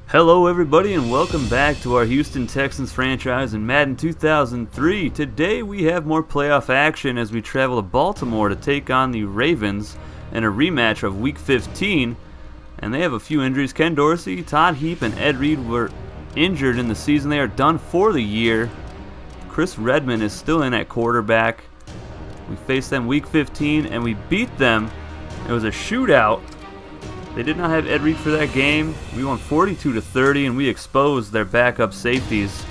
Hello everybody and welcome back to our Houston Texans franchise in Madden 2003. Today we have more playoff action as we travel to Baltimore to take on the Ravens in a rematch of Week 15. And they have a few injuries. Ken Dorsey, Todd Heap, and Ed Reed were injured in the season. They are done for the year. Chris Redmond is still in at quarterback. We faced them Week 15 and we beat them. It was a shootout. They did not have Ed Reed for that game. We won 42-30, and we exposed their backup safeties.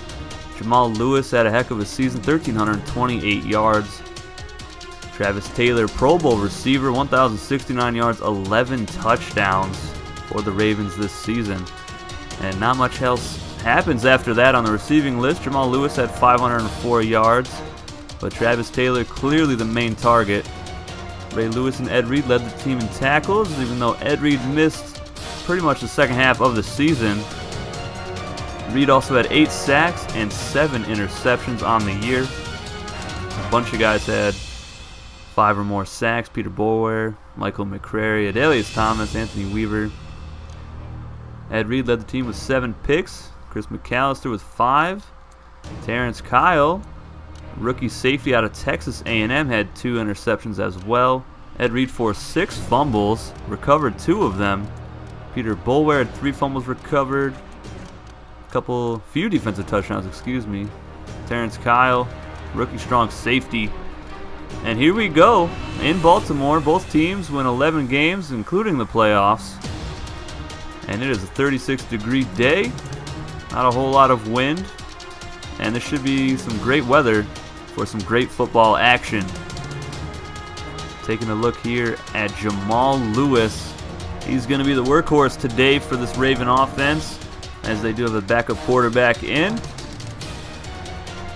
Jamal Lewis had a heck of a season, 1,328 yards. Travis Taylor, Pro Bowl receiver, 1,069 yards, 11 touchdowns for the Ravens this season. And not much else happens after that on the receiving list. Jamal Lewis had 504 yards, but Travis Taylor clearly the main target. Ray Lewis and Ed Reed led the team in tackles, even though Ed Reed missed pretty much the second half of the season. Reed also had 8 sacks and 7 interceptions on the year. A bunch of guys had 5 or more sacks. Peter Boulware, Michael McCrary, Adelius Thomas, Anthony Weaver. Ed Reed led the team with 7 picks. Chris McAllister with 5. Terrence Kyle, rookie safety out of Texas A&M, had 2 interceptions as well. Ed Reed forced 6 fumbles, recovered 2 of them. Peter Boulware had 3 fumbles recovered. Few defensive touchdowns, Terrence Kyle, rookie strong safety. And here we go in Baltimore. Both teams win 11 games, including the playoffs. And it is a 36-degree day. Not a whole lot of wind. And there should be some great weather for some great football action. Taking a look here at Jamal Lewis. He's going to be the workhorse today for this Raven offense, as they do have a backup quarterback in.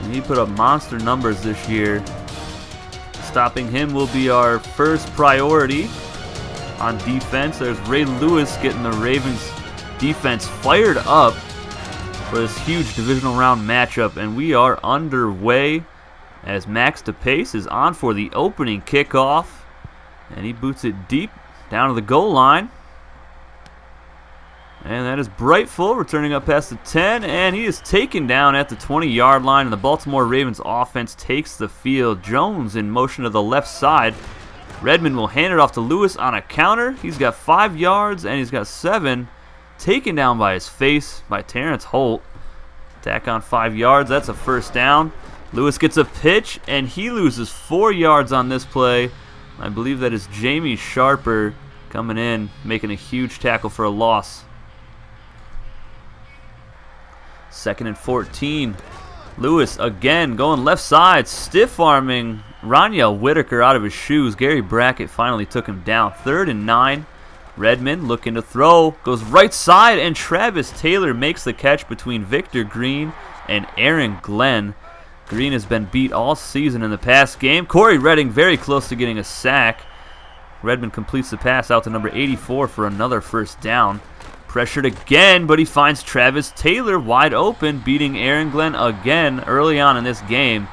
And he put up monster numbers this year. Stopping him will be our first priority on defense. There's Ray Lewis getting the Ravens defense fired up for this huge divisional round matchup, and we are underway as Max DePace is on for the opening kickoff, and he boots it deep down to the goal line. And that is Brightful returning up past the 10, and he is taken down at the 20-yard line, and the Baltimore Ravens offense takes the field. Jones in motion to the left side. Redmond will hand it off to Lewis on a counter. He's got 5 yards, and he's got 7. Taken down by his face by Terrence Holt. Tack on 5 yards. That's a first down. Lewis gets a pitch, and he loses 4 yards on this play. I believe that is Jamie Sharper coming in, making a huge tackle for a loss. 2nd and 14. Lewis again going left side, stiff-arming Roniel Whitaker out of his shoes. Gary Brackett finally took him down. 3rd and 9. Redmond looking to throw, goes right side, and Travis Taylor makes the catch between Victor Green and Aaron Glenn. Green has been beat all season in the past game. Corey Redding very close to getting a sack. Redmond completes the pass out to number 84 for another first down. Pressured again, but he finds Travis Taylor wide open, beating Aaron Glenn again early on in this game.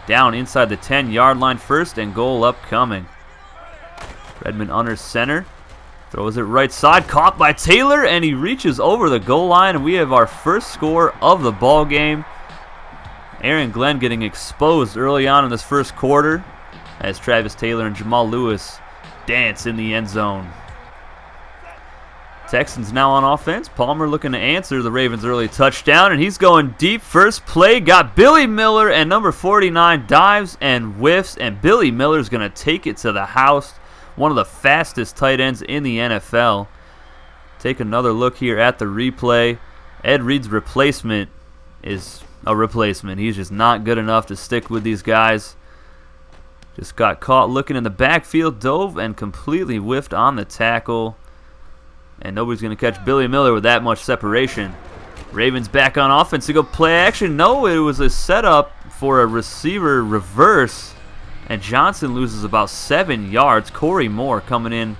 Down inside the 10-yard line, 1st and goal upcoming. Redmond under center. Throws it right side, caught by Taylor, and he reaches over the goal line, and we have our first score of the ball game. Aaron Glenn getting exposed early on in this first quarter as Travis Taylor and Jamal Lewis dance in the end zone. Texans now on offense. Palmer looking to answer the Ravens' early touchdown, and he's going deep. First play, got Billy Miller, and number 49 dives and whiffs, and Billy Miller's going to take it to the house. One of the fastest tight ends in the NFL. Take another look here at the replay. Ed Reed's replacement is a replacement. He's just not good enough to stick with these guys. Just got caught looking in the backfield, dove, and completely whiffed on the tackle. And nobody's going to catch Billy Miller with that much separation. Ravens back on offense to go play action. No, it was a setup for a receiver reverse. And Johnson loses about 7 yards. Corey Moore coming in,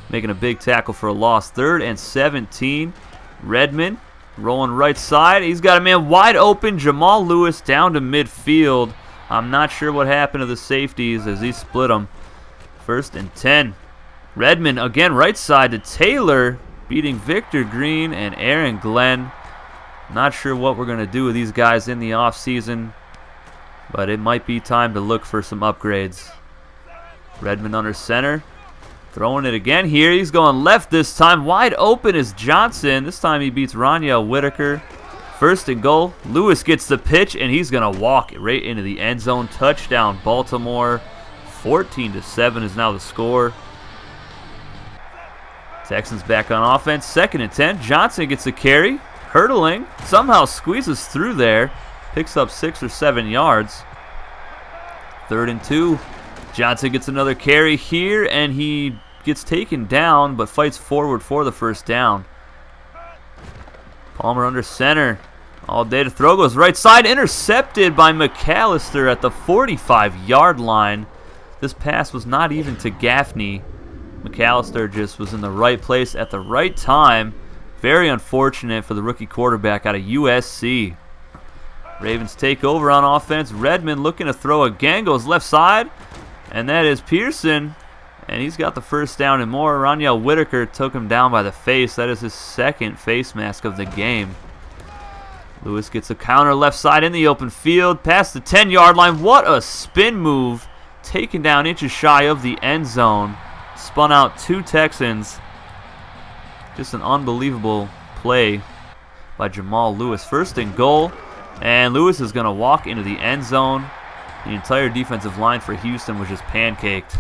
making a big tackle for a loss. 3rd and 17. Redmond rolling right side. He's got a man wide open. Jamal Lewis down to midfield. I'm not sure what happened to the safeties as he split them. 1st and 10. Redmond again right side to Taylor, beating Victor Green and Aaron Glenn. Not sure what we're going to do with these guys in the offseason, but it might be time to look for some upgrades. Redmond under center. Throwing it again here. He's going left this time. Wide open is Johnson. This time he beats Ronyel Whitaker. First and goal. Lewis gets the pitch, and he's going to walk it right into the end zone. Touchdown, Baltimore. 14-7 is now the score. Texans back on offense. 2nd and 10. Johnson gets a carry. Hurdling. Somehow squeezes through there. Picks up 6 or 7 yards. 3rd and 2. Johnson gets another carry here, and he gets taken down, but fights forward for the first down. Palmer under center. All day to throw. Goes right side. Intercepted by McAllister at the 45-yard line. This pass was not even to Gaffney. McAllister just was in the right place at the right time. Very unfortunate for the rookie quarterback out of USC. Ravens take over on offense. Redmond looking to throw again. Goes left side. And that is Pearson. And he's got the first down and more. Ronyel Whitaker took him down by the face. That is his 2nd face mask of the game. Lewis gets a counter left side in the open field. Past the 10-yard line. What a spin move. Taken down inches shy of the end zone. Spun out 2 Texans. Just an unbelievable play by Jamal Lewis. 1st and goal. And Lewis is going to walk into the end zone. The entire defensive line for Houston was just pancaked.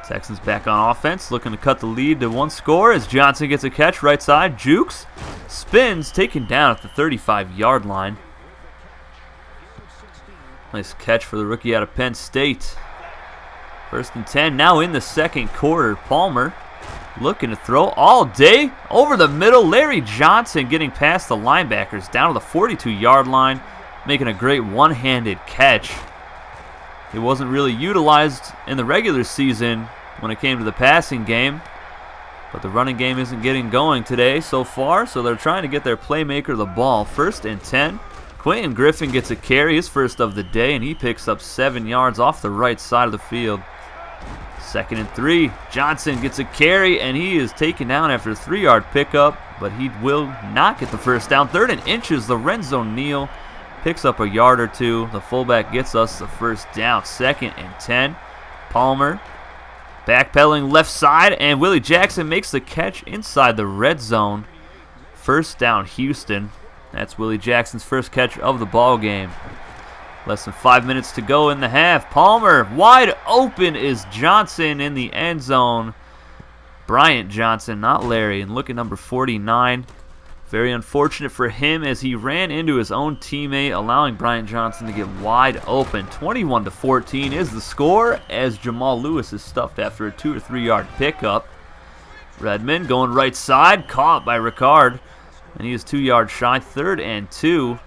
Texans back on offense, looking to cut the lead to 1 score as Johnson gets a catch right side. Jukes spins, taken down at the 35-yard line. Nice catch for the rookie out of Penn State. 1st and 10, now in the 2nd quarter. Palmer looking to throw all day over the middle. Larry Johnson getting past the linebackers down to the 42-yard line, making a great one-handed catch. He wasn't really utilized in the regular season when it came to the passing game, but the running game isn't getting going today so far, so they're trying to get their playmaker the ball. 1st and 10. Quentin Griffin gets a carry, his first of the day, and he picks up 7 yards off the right side of the field. 2nd and 3. Johnson gets a carry, and he is taken down after a 3-yard pickup, but he will not get the first down. 3rd and inches. Lorenzo Neal picks up a yard or 2. The fullback gets us the first down. 2nd and 10. Palmer backpedaling left side, and Willie Jackson makes the catch inside the red zone. First down, Houston. That's Willie Jackson's first catch of the ball game. Less than 5 minutes to go in the half. Palmer wide open is Johnson in the end zone. Bryant Johnson, not Larry, and look at number 49. Very unfortunate for him as he ran into his own teammate, allowing Bryant Johnson to get wide open. 21-14 is the score as Jamal Lewis is stuffed after a 2 or 3 yard pickup. Redmond going right side, caught by Ricard, and he is 2 yards shy. 3rd and 2.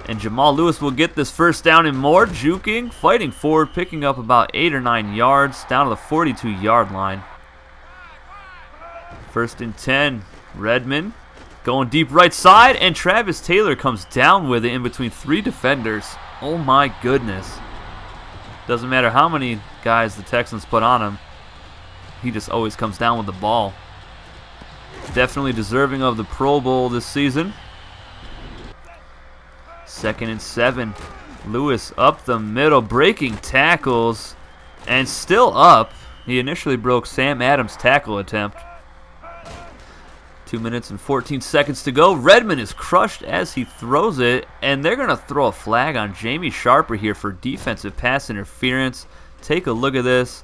And Jamal Lewis will get this first down and more, juking, fighting forward, picking up about 8 or 9 yards down to the 42-yard line. 1st and 10. Redmond going deep right side, and Travis Taylor comes down with it in between 3 defenders. Oh my goodness. Doesn't matter how many guys the Texans put on him, he just always comes down with the ball. Definitely deserving of the Pro Bowl this season. 2nd and 7. Lewis up the middle, breaking tackles, and still up. He initially broke Sam Adams' tackle attempt. 2 minutes and 14 seconds to go. Redmond is crushed as he throws it, and they're going to throw a flag on Jamie Sharper here for defensive pass interference. Take a look at this.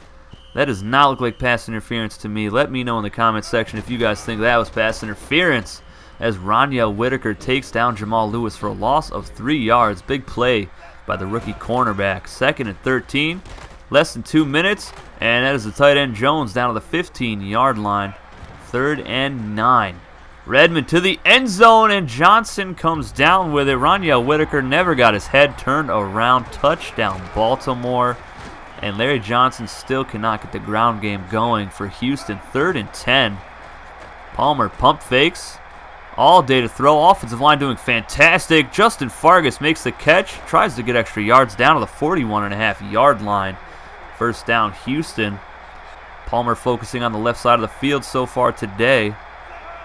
That does not look like pass interference to me. Let me know in the comments section if you guys think that was pass interference, as Ronyel Whitaker takes down Jamal Lewis for a loss of 3 yards. Big play by the rookie cornerback. 2nd and 13. Less than 2 minutes, and that is the tight end Jones down to the 15-yard line. 3rd and 9. Redmond to the end zone, and Johnson comes down with it. Ronyel Whitaker never got his head turned around. Touchdown, Baltimore. And Larry Johnson still cannot get the ground game going for Houston. 3rd and 10. Palmer pump fakes. All day to throw. Offensive line doing fantastic. Justin Fargas makes the catch. Tries to get extra yards down to the 41.5-yard line. First down, Houston. Palmer focusing on the left side of the field so far today,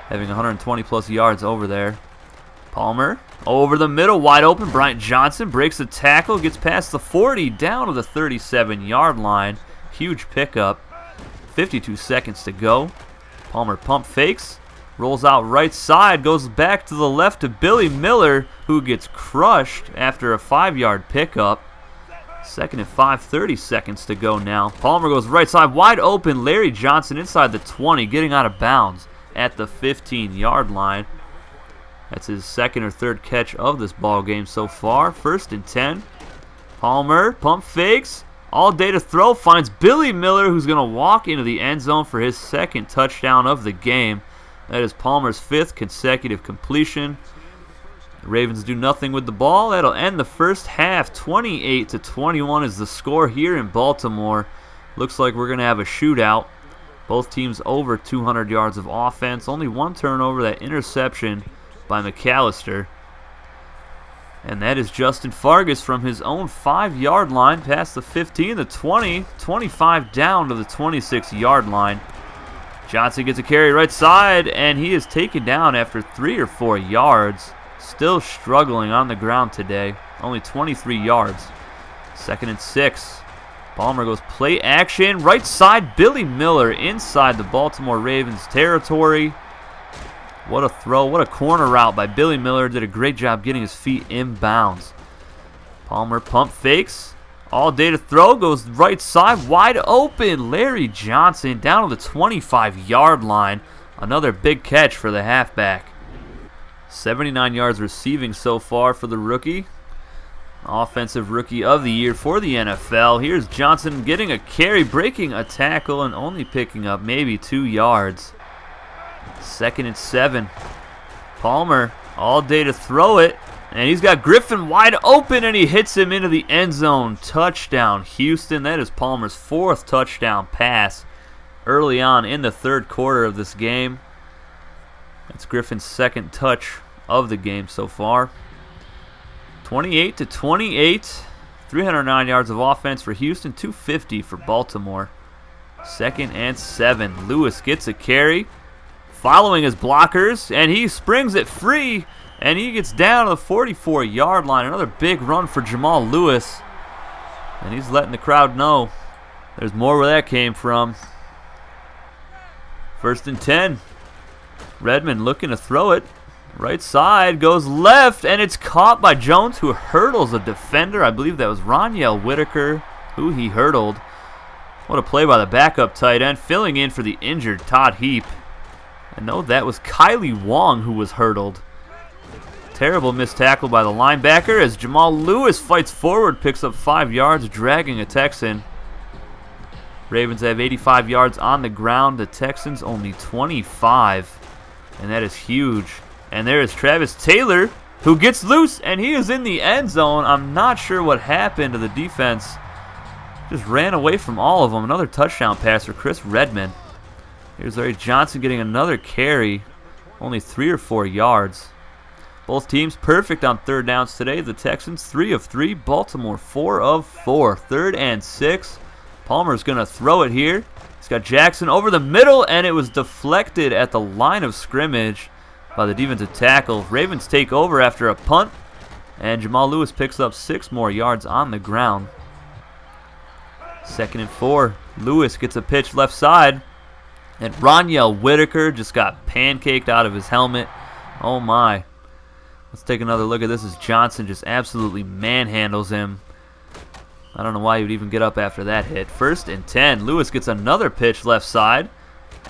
having 120-plus yards over there. Palmer over the middle, wide open. Bryant Johnson breaks the tackle, gets past the 40, down to the 37-yard line. Huge pickup. 52 seconds to go. Palmer pump fakes, rolls out right side, goes back to the left to Billy Miller, who gets crushed after a 5-yard pickup. 2nd and 5, 30 seconds to go now. Palmer goes right side, wide open. Larry Johnson inside the 20, getting out of bounds at the 15-yard line. That's his 2nd or 3rd catch of this ball game so far. 1st and 10. Palmer pump fakes. All day to throw. Finds Billy Miller, who's going to walk into the end zone for his 2nd touchdown of the game. That is Palmer's 5th consecutive completion. The Ravens do nothing with the ball. That'll end the first half. 28-21 is the score here in Baltimore. Looks like we're going to have a shootout. Both teams over 200 yards of offense. Only one turnover, that interception by McAllister. And that is Justin Fargas from his own 5-yard line past the 15, the 20, 25 down to the 26-yard line. Johnson gets a carry right side, and he is taken down after 3 or 4 yards. Still struggling on the ground today. Only 23 yards. 2nd and 6. Palmer goes play action. Right side, Billy Miller inside the Baltimore Ravens territory. What a throw. What a corner route by Billy Miller. Did a great job getting his feet inbounds. Palmer pump fakes. All day to throw. Goes right side. Wide open. Larry Johnson down to the 25-yard line. Another big catch for the halfback. 79 yards receiving so far for the rookie. Offensive Rookie of the Year for the NFL. Here's Johnson getting a carry, breaking a tackle, and only picking up maybe 2 yards. 2nd and 7. Palmer all day to throw it. And he's got Griffin wide open, and he hits him into the end zone. Touchdown, Houston. That is Palmer's 4th touchdown pass early on in the 3rd quarter of this game. That's Griffin's 2nd touch of the game so far. 28-28. 309 yards of offense for Houston, 250 for Baltimore. 2nd and 7. Lewis gets a carry, following his blockers, and he springs it free, and he gets down to the 44-yard line. Another big run for Jamal Lewis, and he's letting the crowd know there's more where that came from. 1st and 10. Redmond looking to throw it. Right side, goes left, and it's caught by Jones, who hurdles a defender. I believe that was Roniel Whitaker, who he hurdled. What a play by the backup tight end, filling in for the injured Todd Heap. And no, that was Kylie Wong who was hurdled. Terrible missed tackle by the linebacker as Jamal Lewis fights forward, picks up 5 yards, dragging a Texan. Ravens have 85 yards on the ground. The Texans only 25. And that is huge. And there is Travis Taylor, who gets loose, and he is in the end zone. I'm not sure what happened to the defense. Just ran away from all of them. Another touchdown pass for Chris Redmond. Here's Larry Johnson getting another carry. Only 3 or 4 yards. Both teams perfect on 3rd downs today. The Texans 3 of 3. Baltimore 4 of 4. 3rd and 6. Palmer's going to throw it here. He's got Jackson over the middle, and it was deflected at the line of scrimmage by the defensive tackle. Ravens take over after a punt, and Jamal Lewis picks up 6 more yards on the ground. 2nd and 4. Lewis gets a pitch left side, and Roniel Whitaker just got pancaked out of his helmet. Oh my. Let's take another look at this as Johnson just absolutely manhandles him. I don't know why he would even get up after that hit. 1st and 10. Lewis gets another pitch left side,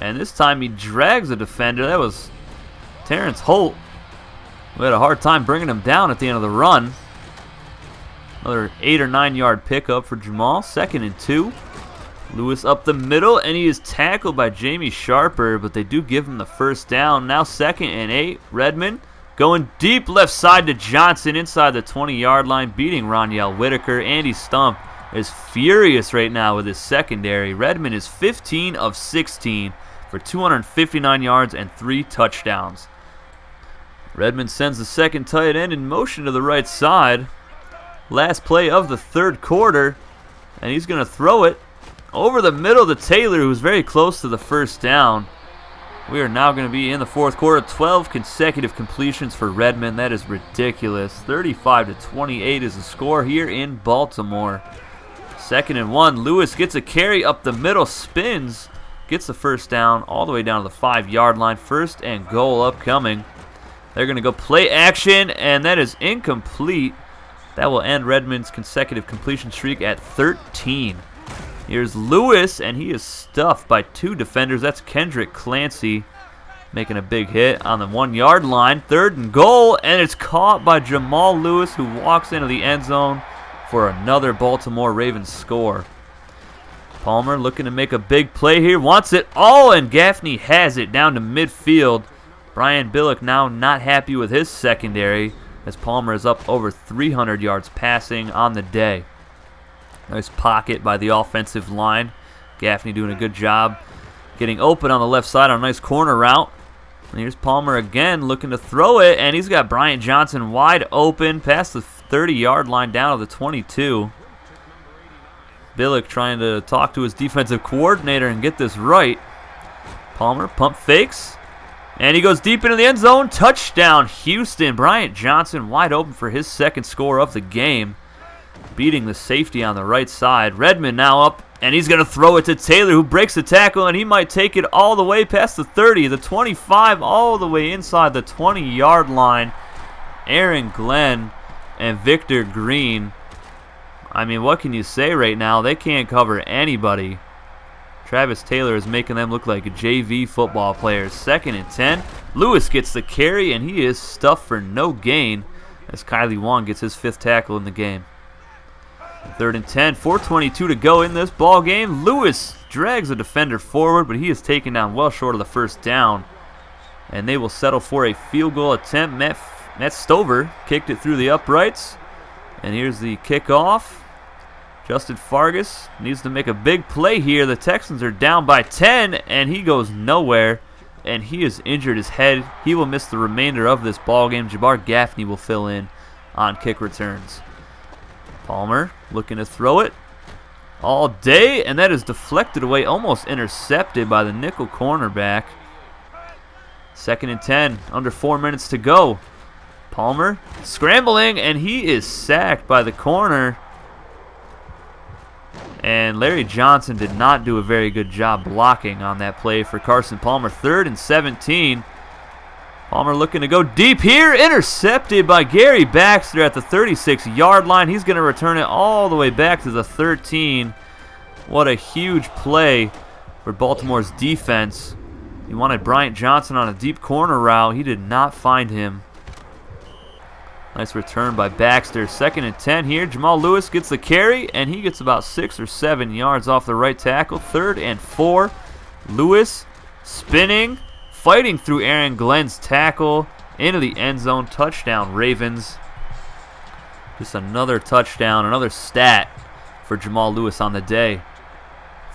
and this time he drags a defender. That was Terrence Holt. We had a hard time bringing him down at the end of the run. Another 8 or 9 yard pickup for Jamal. 2nd and 2. Lewis up the middle, and he is tackled by Jamie Sharper, but they do give him the 1st down. Now 2nd and 8. Redmond going deep left side to Johnson inside the 20-yard line, beating Roniel Whitaker. Andy Stump is furious right now with his secondary. Redmond is 15 of 16 for 259 yards and 3 touchdowns. Redmond sends the 2nd tight end in motion to the right side. Last play of the 3rd quarter, and he's going to throw it over the middle to Taylor, who's very close to the 1st down. We are now going to be in the fourth quarter. 12 consecutive completions for Redmond. That is ridiculous. 35-28 is the score here in Baltimore. 2nd and 1. Lewis gets a carry up the middle, spins, gets the first down all the way down to the 5-yard line. 1st and goal upcoming. They're going to go play action, and that is incomplete. That will end Redmond's consecutive completion streak at 13. Here's Lewis, and he is stuffed by 2 defenders. That's Kendrick Clancy making a big hit on the 1-yard line. 3rd and goal, and it's caught by Jamal Lewis, who walks into the end zone for another Baltimore Ravens score. Palmer looking to make a big play here. Wants it all, and Gaffney has it down to midfield. Brian Billick now not happy with his secondary, as Palmer is up over 300 yards passing on the day. Nice pocket by the offensive line. Gaffney doing a good job getting open on the left side on a nice corner route. And here's Palmer again looking to throw it, and he's got Bryant Johnson wide open past the 30-yard line down to the 22. Billick trying to talk to his defensive coordinator and get this right. Palmer pump fakes, and he goes deep into the end zone. Touchdown, Houston. Bryant Johnson wide open for his 2nd score of the game, beating the safety on the right side. Redmond now up, and he's going to throw it to Taylor, who breaks the tackle, and he might take it all the way past the 30, the 25, all the way inside the 20-yard line. Aaron Glenn and Victor Green. I mean, what can you say right now? They can't cover anybody. Travis Taylor is making them look like JV football players. 2nd and 10. Lewis gets the carry, and he is stuffed for no gain as Kylie Wong gets his 5th tackle in the game. 3rd and 10. 4:22 to go in this ball game. Lewis drags a defender forward, but he is taken down well short of the 1st down. And they will settle for a field goal attempt. Matt Stover kicked it through the uprights. And here's the kickoff. Justin Fargas needs to make a big play here. The Texans are down by 10, and he goes nowhere, and he has injured his head. He will miss the remainder of this ball game. Jabbar Gaffney will fill in on kick returns. Palmer looking to throw it all day, and that is deflected away, almost intercepted by the nickel cornerback. 2nd and 10, under 4 minutes to go. Palmer scrambling, and he is sacked by the corner. And Larry Johnson did not do a very good job blocking on that play for Carson Palmer. 3rd and 17. Palmer looking to go deep here. Intercepted by Gary Baxter at the 36-yard line. He's going to return it all the way back to the 13. What a huge play for Baltimore's defense. He wanted Bryant Johnson on a deep corner route. He did not find him. Nice return by Baxter. 2nd and 10 here. Jamal Lewis gets the carry, and he gets about 6 or 7 yards off the right tackle. 3rd and 4. Lewis spinning, fighting through Aaron Glenn's tackle into the end zone. Touchdown, Ravens. Just another touchdown, another stat for Jamal Lewis on the day.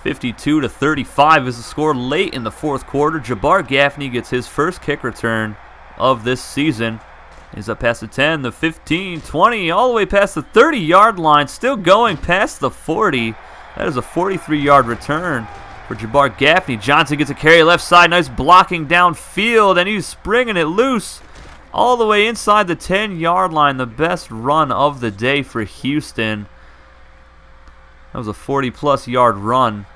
52-35 is the score late in the 4th quarter. Jabbar Gaffney gets his 1st kick return of this season. He's up past the 10, the 15, 20, all the way past the 30-yard line. Still going past the 40. That is a 43-yard return for Jabbar Gaffney. Johnson gets a carry left side. Nice blocking downfield, and he's springing it loose all the way inside the 10-yard line. The best run of the day for Houston. That was a 40-plus yard run.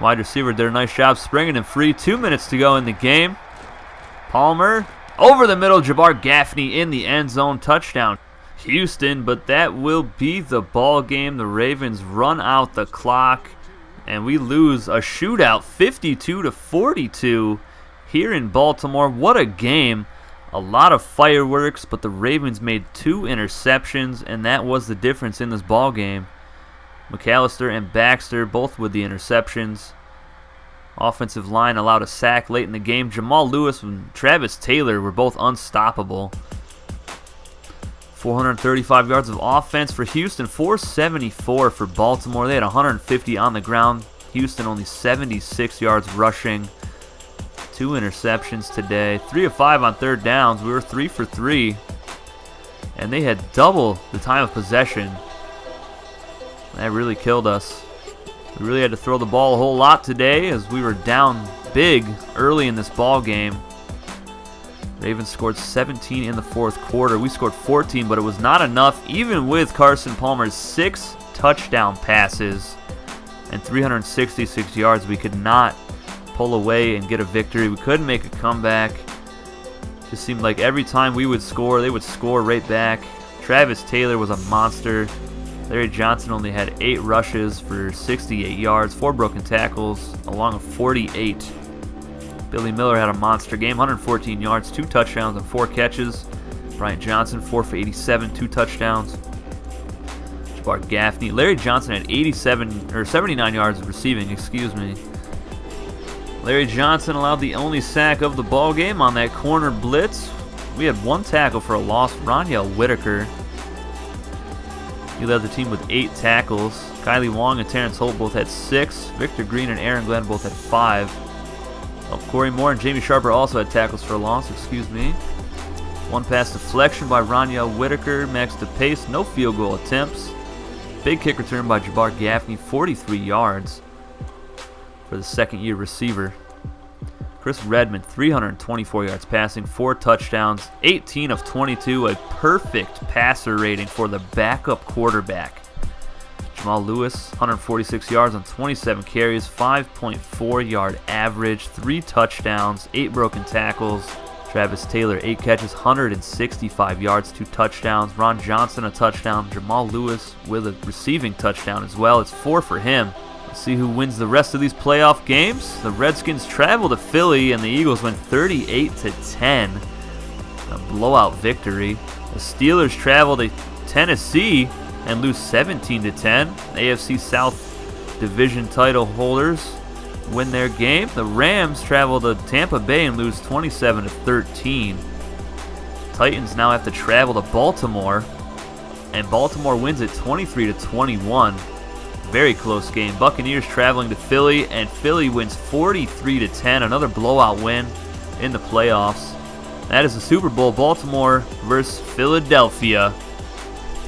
Wide receiver did a nice job springing him free. 2 minutes to go in the game. Palmer over the middle. Jabbar Gaffney in the end zone. Touchdown, Houston. But that will be the ball game. The Ravens run out the clock, and we lose a shootout, 52-42 here in Baltimore. What a game. A lot of fireworks, but the Ravens made 2 interceptions, and that was the difference in this ball game. McAllister and Baxter both with the interceptions. Offensive line allowed a sack late in the game. Jamal Lewis and Travis Taylor were both unstoppable. 435 yards of offense for Houston, 474 for Baltimore. They had 150 on the ground. Houston only 76 yards rushing. 2 interceptions today. 3 of 5 on 3rd downs. We were 3 for 3. And they had double the time of possession. That really killed us. We really had to throw the ball a whole lot today as we were down big early in this ball game. Ravens scored 17 in the fourth quarter. We scored 14, but it was not enough, even with Carson Palmer's 6 touchdown passes and 366 yards. We could not pull away and get a victory. We couldn't make a comeback. Just seemed like every time we would score, they would score right back. Travis Taylor was a monster. Larry Johnson only had 8 rushes for 68 yards, 4 broken tackles, along with 48. Billy Miller had a monster game, 114 yards, 2 touchdowns, and 4 catches. Bryant Johnson, 4 for 87, 2 touchdowns. Jabbar Gaffney. Larry Johnson had 79 yards receiving, Larry Johnson allowed the only sack of the ball game on that corner blitz. We had 1 tackle for a loss. Ronyell Whitaker. He led the team with 8 tackles. Kylie Wong and Terrence Holt both had 6. Victor Green and Aaron Glenn both had 5. Corey Moore and Jamie Sharper also had tackles for a loss, 1 pass deflection by Ronyell Whitaker, Max DePace, no field goal attempts. Big kick return by Jabbar Gaffney, 43 yards for the second-year receiver. Chris Redmond, 324 yards passing, 4 touchdowns, 18 of 22, a perfect passer rating for the backup quarterback. Jamal Lewis, 146 yards on 27 carries, 5.4 yard average, 3 touchdowns, 8 broken tackles. Travis Taylor, 8 catches, 165 yards, 2 touchdowns. Ron Johnson, a touchdown. Jamal Lewis with a receiving touchdown as well. It's 4 for him. Let's see who wins the rest of these playoff games. The Redskins travel to Philly, and the Eagles win 38-10. A blowout victory. The Steelers travel to Tennessee and lose 17-10. AFC South Division title holders win their game. The Rams travel to Tampa Bay and lose 27-13. Titans now have to travel to Baltimore, and Baltimore wins it 23-21. Very close game. Buccaneers traveling to Philly, and Philly wins 43-10. Another blowout win in the playoffs. That is the Super Bowl. Baltimore versus Philadelphia.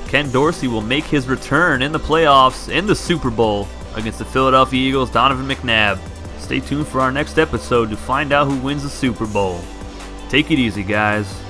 Ken Dorsey will make his return in the playoffs in the Super Bowl against the Philadelphia Eagles. Donovan McNabb. Stay tuned for our next episode to find out who wins the Super Bowl. Take it easy, guys.